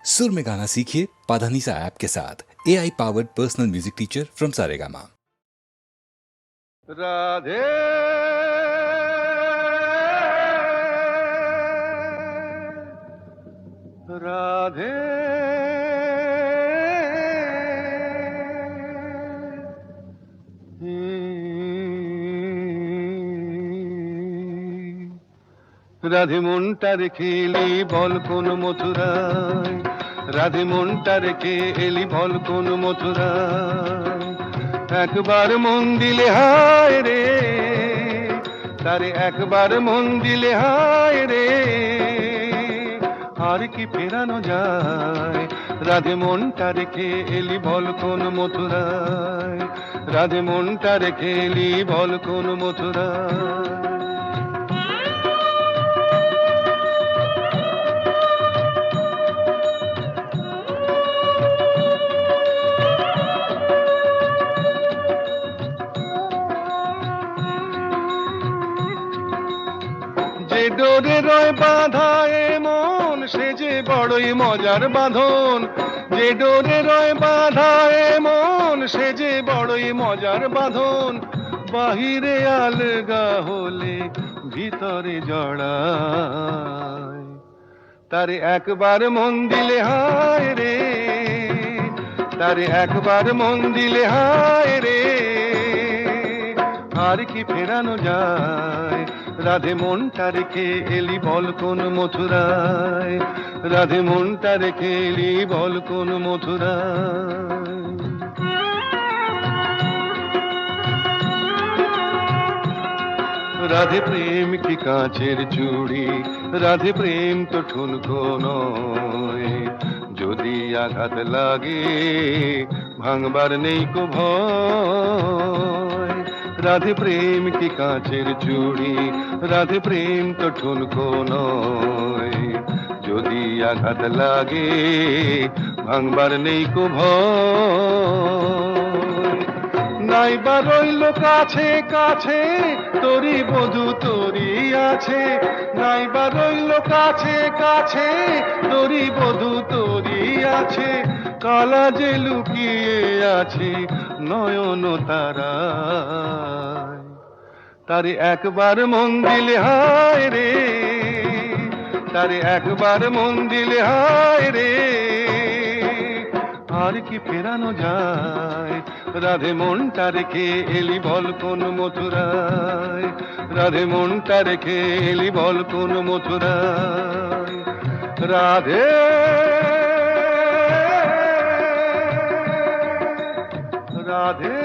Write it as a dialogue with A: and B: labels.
A: सुर में गाना सीखिए पाधानीसा ऐप के साथ। AI powered personal music teacher from Saregama.
B: Radhe Radhe Radhe মনটা রেখে এলি বল কোন মথুরায়, রাধে মনটা রেখে এলি বল কোন মথুরায়। একবার মন দিলে হায় রে, তারে একবার মন দিলে হায় রে, আর কি ফেরানো যায়। রাধে মনটা রেখে এলি বল কোন মথুরায়, রাধে মনটা রেখে এলি বল কোন মথুরায়। যে ডোরে রয় বাঁধা এ মন সে যে বড়ই মজার বাঁধন, যে ডোরে রয় বাঁধা এ মন সে যে বড়ই মজার বাঁধন। বাহিরে আলগা হলে ভিতরে জড়ায়, তারে একবার মন দিলে হায় রে, তারে একবার মন দিলে হায় রে, আর কি ফেরানো যায়। রাধে মনটা রেখে এলি বল কোন মথুরায়, রাধে মনটা রেখে এলি বল কোন মথুরায়। রাধে প্রেম কি কাঁচের চুড়ি, রাধে প্রেম তো ঠুনকো নয়, যদি আঘাত লাগে ভাঙবার নেই কো ভয়। রাধে প্রেম কি কাঁচের চুড়ি, রাধে প্রেম তো ঠুনকো নয়, যদি আঘাত লাগে ভাঙবার নেই কো ভয়। নাইবা রইল কাছে কাছে তোরি বধু তোরি আছে, নাইবা রইল কাছে কাছে তোরি বধু তোরি আছে, কালা যে লুকিয়ে আছে নয়ন তারায়। তারে একবার মন দিলে হায় রে, তারে একবার মন দিলে হায় রে, আর কি ফেরানো যায়। রাধে মনটা রেখে এলি বল কোন মথুরায়, রাধে মনটা রেখে এলি বল কোন মথুরায়। রাধে রাধে